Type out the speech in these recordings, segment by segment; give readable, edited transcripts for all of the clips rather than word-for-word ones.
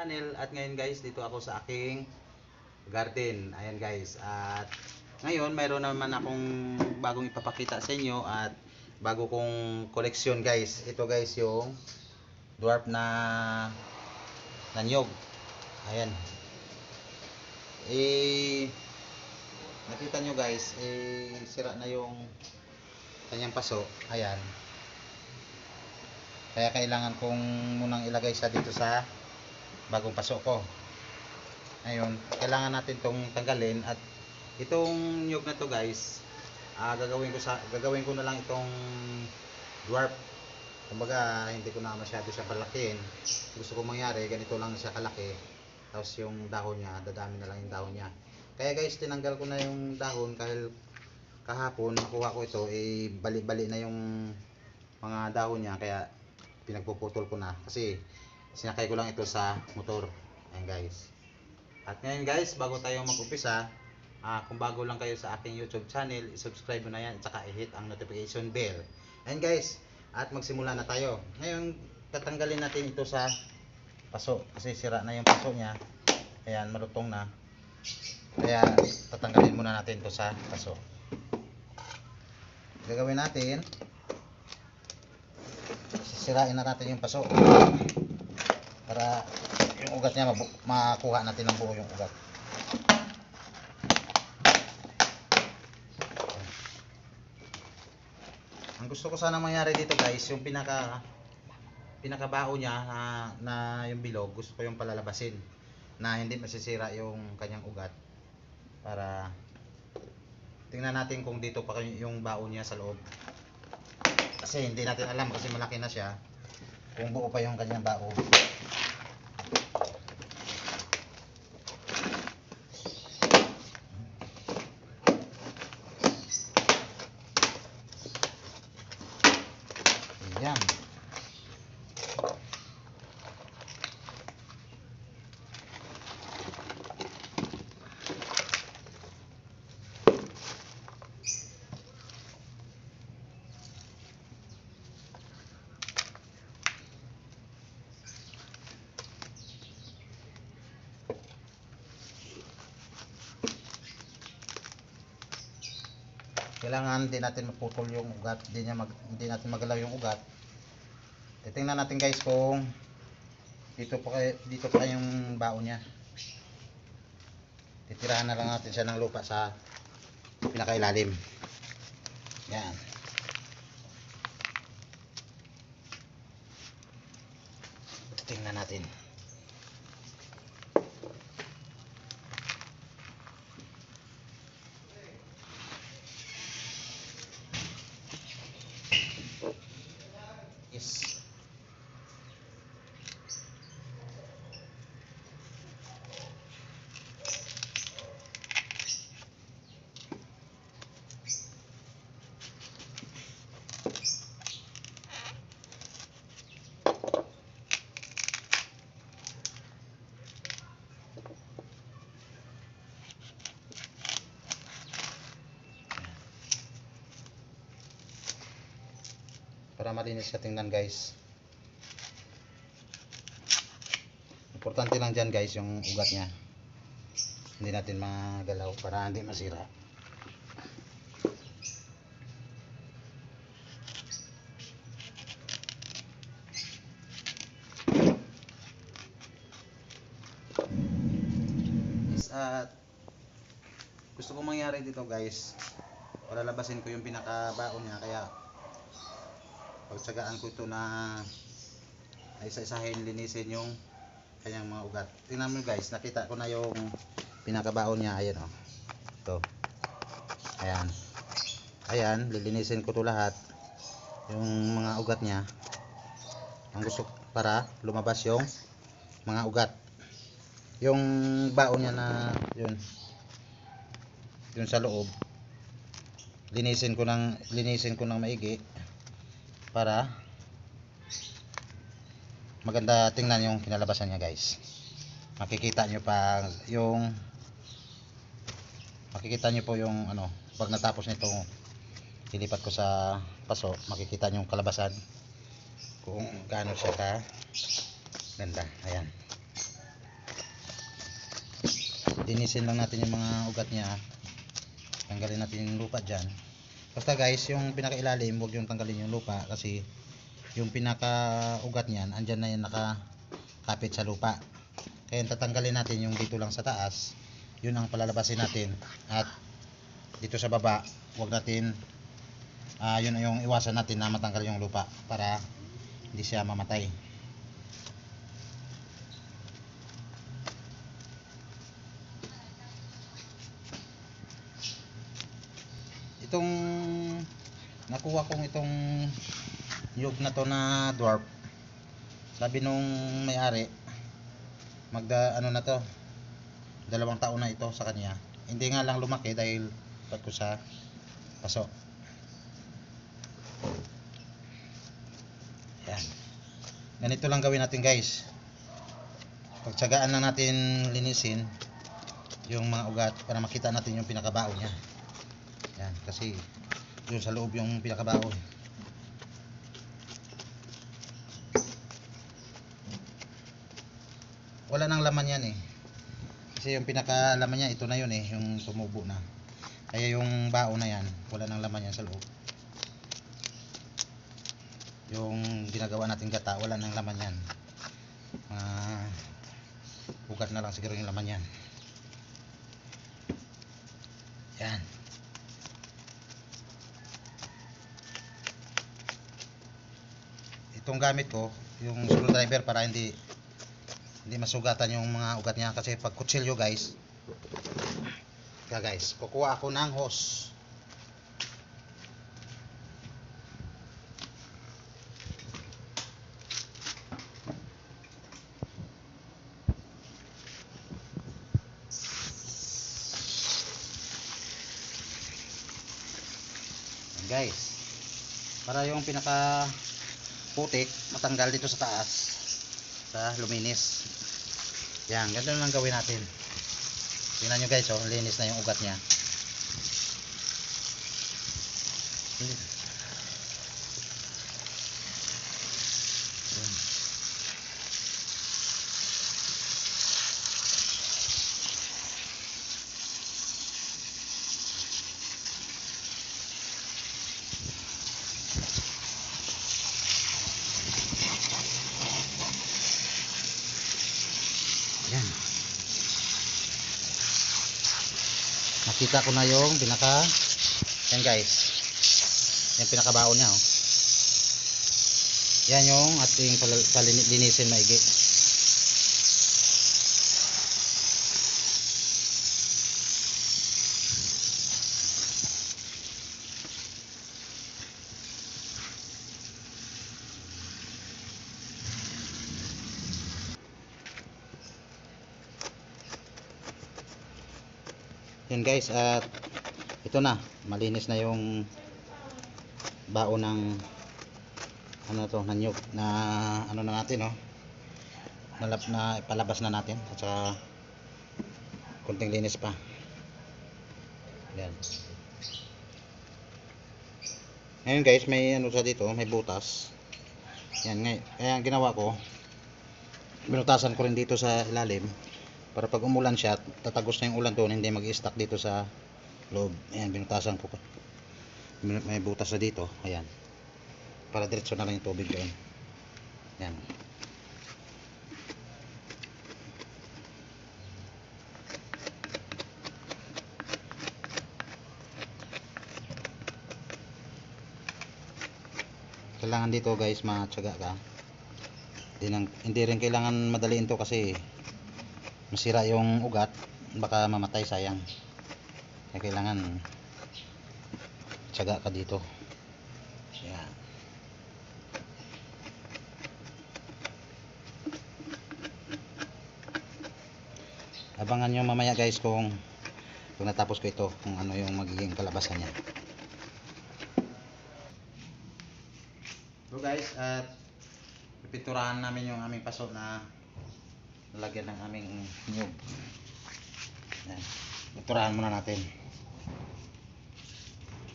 Channel. At ngayon guys, dito ako sa aking garden. Ayan guys. At ngayon, mayroon naman akong bagong ipapakita sa inyo at bago kong koleksyon guys. Ito guys yung dwarf na niyog. Ayan. Nakita nyo guys, sira na yung kanyang paso. Ayan. Kaya kailangan kong munang ilagay siya dito sa bagong paso ko. Ngayon, kailangan natin tong tanggalin at itong nyug na to guys, gagawin ko na lang itong dwarf. Kumbaga, hindi ko na masyado siya palakihin. Gusto ko mangyari, ganito lang siya kalaki. Tapos yung dahon niya, dadami na lang yung dahon niya. Kaya guys, tinanggal ko na yung dahon dahil kahapon nakuha ko ito, bali-bali na yung mga dahon niya, kaya pinagpuputol ko na kasi sinakay ko lang ito sa motor. Ayan guys. At ngayon guys, bago tayo mag-umpisa, kung bago lang kayo sa aking YouTube channel, i-subscribe mo na yan at saka i-hit ang notification bell. Ayan guys, at magsimula na tayo. Ngayon, tatanggalin natin ito sa paso kasi sira na yung paso niya. Ayan, malutong na. Kaya tatanggalin muna natin ito sa paso. Gagawin natin, sisirain na natin yung paso para yung ugat niya makuha natin ng buo yung ugat. Ang gusto ko sana mangyari dito guys, yung pinakabao niya na yung bilog, gusto ko yung palalabasin na hindi masisira yung kanyang ugat, para tingnan natin kung dito pa yung bao niya sa loob. Kasi hindi natin alam kasi malaki na siya kung buo pa yung kanyang bao. Ayan. Kailangan hindi natin maputol yung ugat, hindi natin magalaw yung ugat. Titingnan natin guys kung dito pa yung bao niya. Titirahan na lang natin siya ng lupa sa pinakailalim. Yan. Titingnan natin. Yes. Para malinis siya tingnan guys. Importante lang dyan guys yung ugat niya, hindi natin magalaw para hindi masira. At gusto kong mangyari dito guys, palalabasin ko yung pinakabaon niya, kaya pagtsagaan ko ito na isa-isahin, linisin yung kanyang mga ugat. Tingnan mo guys, nakita ko na yung pinakabaon niya. Ayan o, ito. Ayan, ayan, lilinisin ko ito lahat, yung mga ugat niya. Ang gusto para lumabas yung mga ugat, yung baon niya na yun sa loob, linisin ko ng maigi para maganda tingnan yung kinalabasan niya guys. Makikita nyo po yung ano, pag natapos nito ilipat ko sa paso, makikita nyo yung kalabasan kung gaano siya ka ganda. Ayan. linisin lang natin yung mga ugat niya. Tanggalin natin yung lupa dyan. Basta guys, yung pinakailalim, huwag yung tanggalin yung lupa kasi yung pinaka-ugat niyan, andyan na yung nakakapit sa lupa. Kaya tatanggalin natin yung dito lang sa taas, yun ang palalabasin natin. At dito sa baba, huwag natin, yun yung iwasan natin na matanggal yung lupa para hindi siya mamatay. Itong nakuha kong itong nyug na to na dwarf, sabi nung may-ari ano na to, 2 taon na ito sa kanya. Hindi nga lang lumaki dahil pat ko sa paso. Yan, ganito lang gawin natin guys. Pagtsagaan lang natin linisin yung mga ugat para makita natin yung pinakabao niya. Yan, kasi doon sa loob yung pinakabao. Wala nang laman yan eh. Kasi yung pinakalaman niya, ito na yun eh, yung tumubo na. Kaya yung bao na yan, wala nang laman yan sa loob. Yung ginagawa natin gata, wala nang laman yan. Ugat na lang siguro yung laman yan. Yan. Itong gamit ko, yung screwdriver para hindi masugatan yung mga ugat niya. Kasi pag kutsilyo guys, kukuha ako ng hose. Guys, para yung pinaka putik matanggal dito sa taas, sa luminis. Yan, ganun lang gawin natin. Tingnan nyo guys, oh, linis na yung ugat nya. Yan. Nakita ko na yung yan guys, yung pinakabao nya, oh. Yan yung ating palinisin maigi. Yan guys, at ito na, malinis na yung bao ng ano to, nanyog na ano na natin, oh. Na palabas na natin at saka kunting linis pa. Yan. Ngayon guys, may ano sa dito, may butas. Yan, kaya ang ginawa ko, binutasan ko rin dito sa ilalim para pag umulan siya, tatagos na yung ulan doon, hindi mag-i-stuck dito sa loob. Ayan, binutasan ko. May butas na dito, ayan. Para diretso na lang yung tubig doon. Ayan. Kailangan dito guys, matyaga ka. Hindi rin kailangan madaliin to kasi masira yung ugat, baka mamatay, sayang. Kaya kailangan tiyaga ka dito. Yan. Abangan nyo mamaya guys kung natapos ko ito, kung ano yung magiging kalabasan nya. So guys, at pipinturahan namin yung aming paso na lalagyan ng aming nyug. Yan. Pinturahan muna natin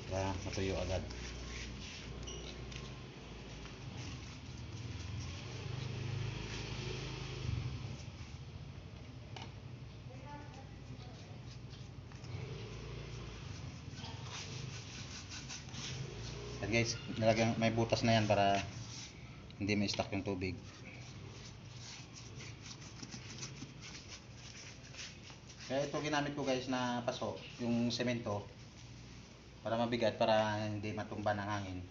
para matuyo agad. Yan guys, nilagyan, may butas na yan para hindi may stuck yung tubig. Kaya ito ginamit ko guys na paso, yung semento para mabigat, para hindi matumba ng hangin.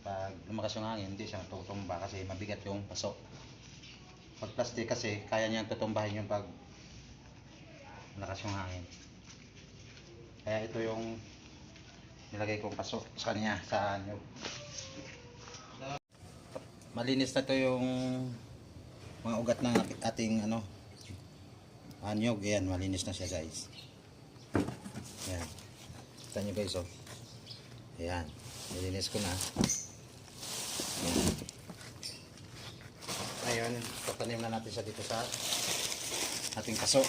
Pag lumakas yung hangin, hindi siya tutumba kasi mabigat yung paso. Pag plastic kasi, kaya niyang tutumbahin yung pag malakas yung hangin. Kaya ito yung nilagay kong paso sa kanya, sa anyog. Malinis na to yung mga ugat ng ating anyog. Yan, malinis na siya guys. Yan. Kita nyo guys, oh. Ayan, nilinis ko na. Ayan. Ngayon, tatanim na natin siya dito sa ating paso.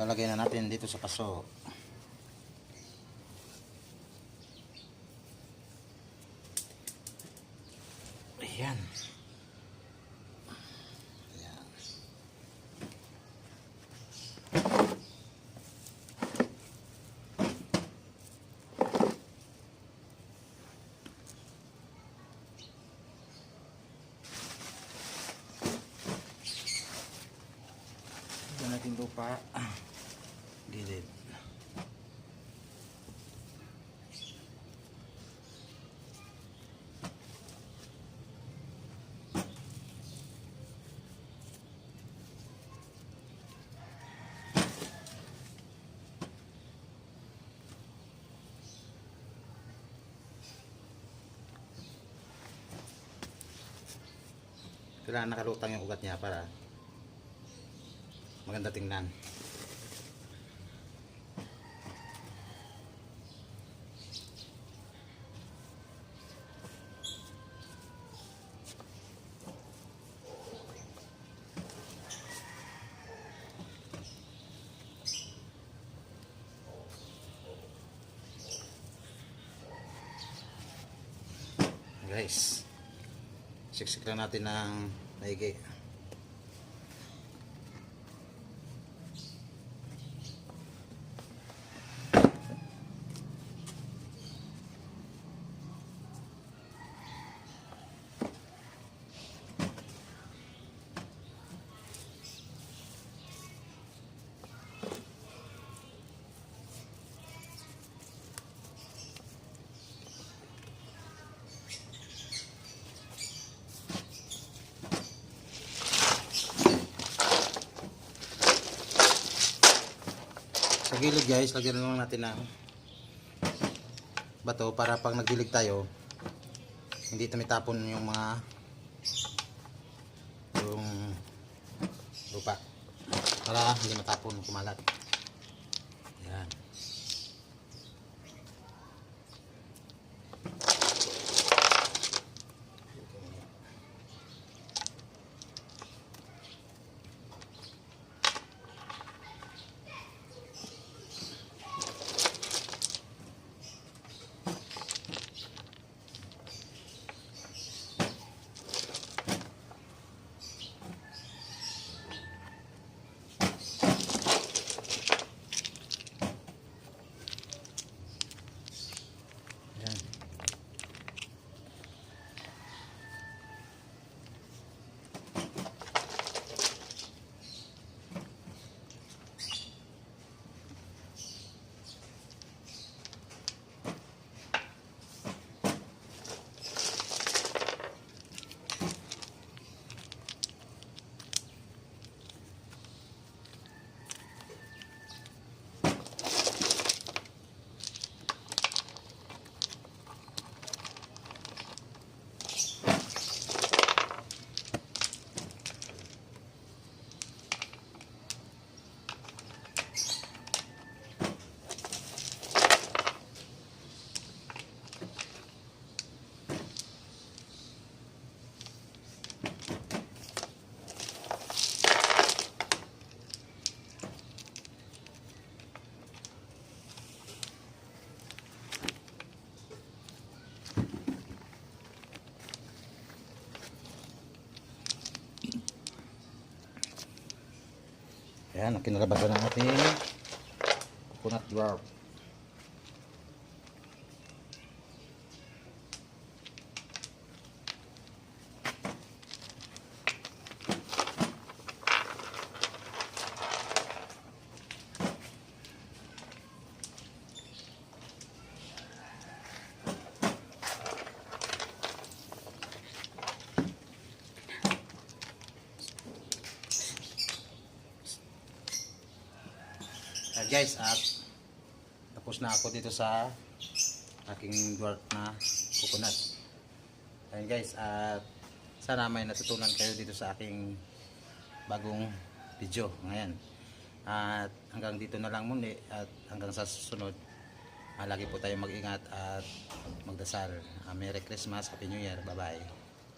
Lalagay na natin dito sa paso. Ayan. Ayan. Ito natin lupa. Gilid. Kailangan nakalutang yung ugat niya para maganda tingnan. Guys, siksik lang natin ng maigi. Sa gilid guys, lagyan lang natin ng bato para pag nagdilig tayo hindi tumitapon yung lupa, para hindi matapon, kumalat. Yan. Ayan, kinalabasan ng ating coconut dwarf. Guys, at tapos na ako dito sa aking dwarf na coconut. Ayan guys, at sana may natutunan kayo dito sa aking bagong video ngayon. At hanggang dito na lang muna at hanggang sa susunod. Lagi po tayong mag-ingat at magdasal. Merry Christmas, Happy New Year. Bye bye.